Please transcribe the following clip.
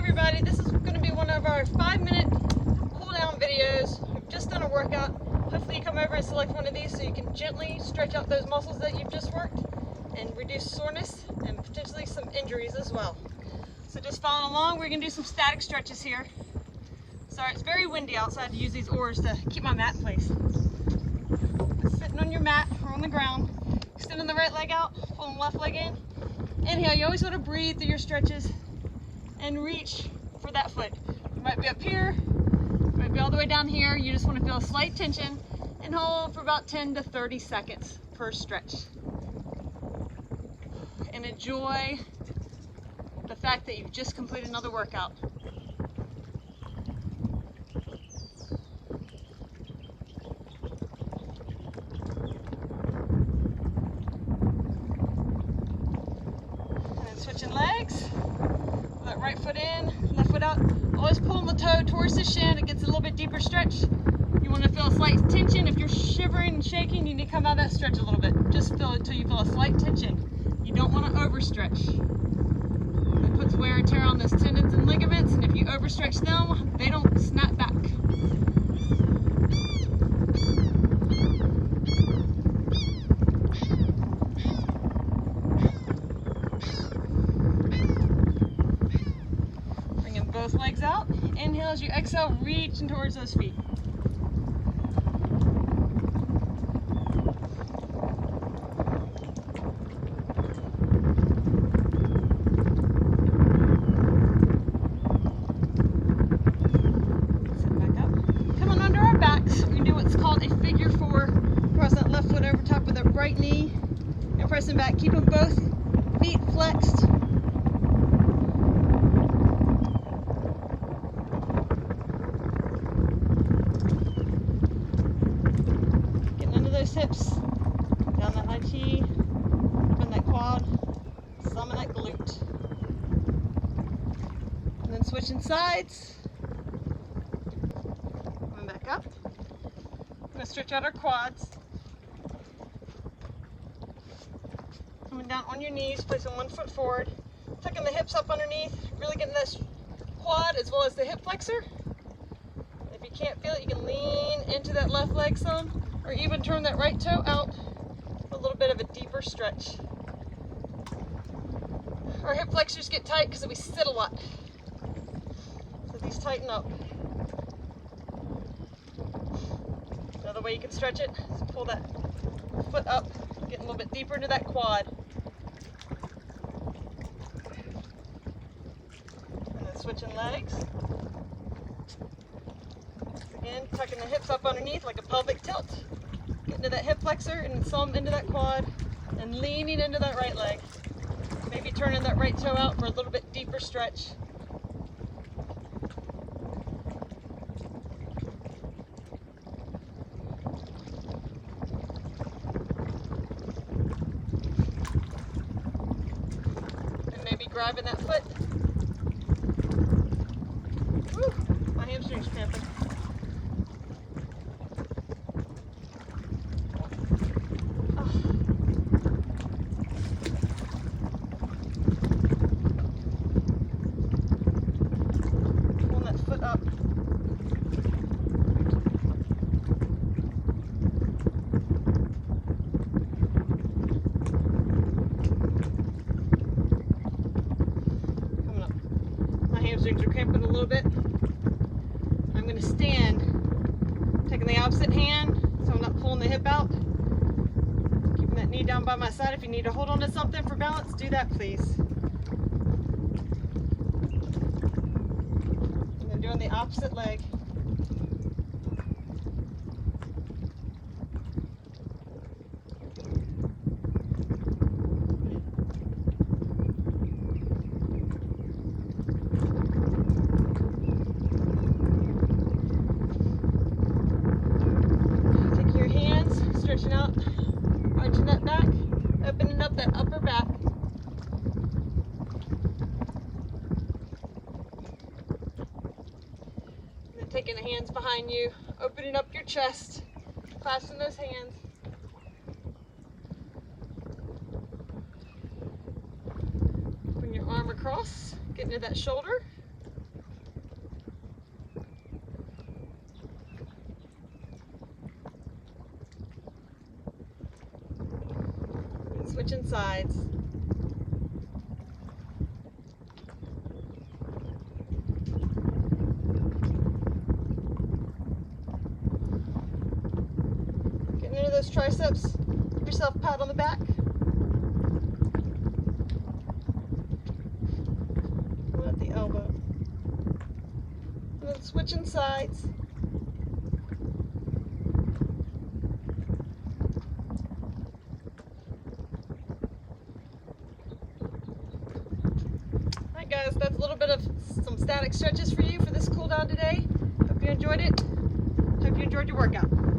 everybody, this is going to be one of our 5-minute cool down videos. We've just done a workout. Hopefully you come over and select one of these so you can gently stretch out those muscles that you've just worked and reduce soreness and potentially some injuries as well. So just following along, we're going to do some static stretches here. Sorry, it's very windy outside to use these oars to keep my mat in place. Sitting on your mat or on the ground, extending the right leg out, pulling the left leg in. Inhale, you always want to breathe through your stretches and reach for that foot. You might be up here, you might be all the way down here. You just want to feel a slight tension and hold for about 10 to 30 seconds per stretch. And enjoy the fact that you've just completed another workout. And then switching legs. That right foot in, left foot out. Always pulling the toe towards the shin. It gets a little bit deeper stretch. You want to feel a slight tension. If you're shivering and shaking, you need to come out of that stretch a little bit. Just feel it until you feel a slight tension. You don't want to overstretch. It puts wear and tear on those tendons and ligaments, and if you overstretch them, they don't snap back. Both legs out. Inhale as you exhale, reaching towards those feet. Sit back up. Coming under our backs, we can do what's called a figure four. Cross that left foot over top of the right knee and pressing back, keeping both feet flexed. Hips, down that IT, open that quad, some of that glute. And then switching sides. Coming back up. I'm going to stretch out our quads. Coming down on your knees, placing one foot forward, tucking the hips up underneath, really getting this quad as well as the hip flexor. If you can't feel it, you can lean into that left leg some, or even turn that right toe out for a little bit of a deeper stretch. Our hip flexors get tight because we sit a lot. So these tighten up. Another way you can stretch it is pull that foot up, get a little bit deeper into that quad. And then switching legs. Again, tucking the hips up underneath like a pelvic tilt. Get into that hip flexor and some into that quad and leaning into that right leg. Maybe turning that right toe out for a little bit deeper stretch. And maybe grabbing that foot. Woo, my hamstring's cramping. Hamstrings are cramping a little bit. I'm going to stand, taking the opposite hand so I'm not pulling the hip out. Keeping that knee down by my side. If you need to hold on to something for balance, do that please. And then doing the opposite leg. Stretching out, arching that back, opening up that upper back. And then taking the hands behind you, opening up your chest, clasping those hands. Bring your arm across, get into that shoulder. switching sides. Getting into those triceps, give yourself a pat on the back. One at the elbow. And then switching sides. Alright guys, that's a little bit of some static stretches for you for this cool down today. Hope you enjoyed it. Hope you enjoyed your workout.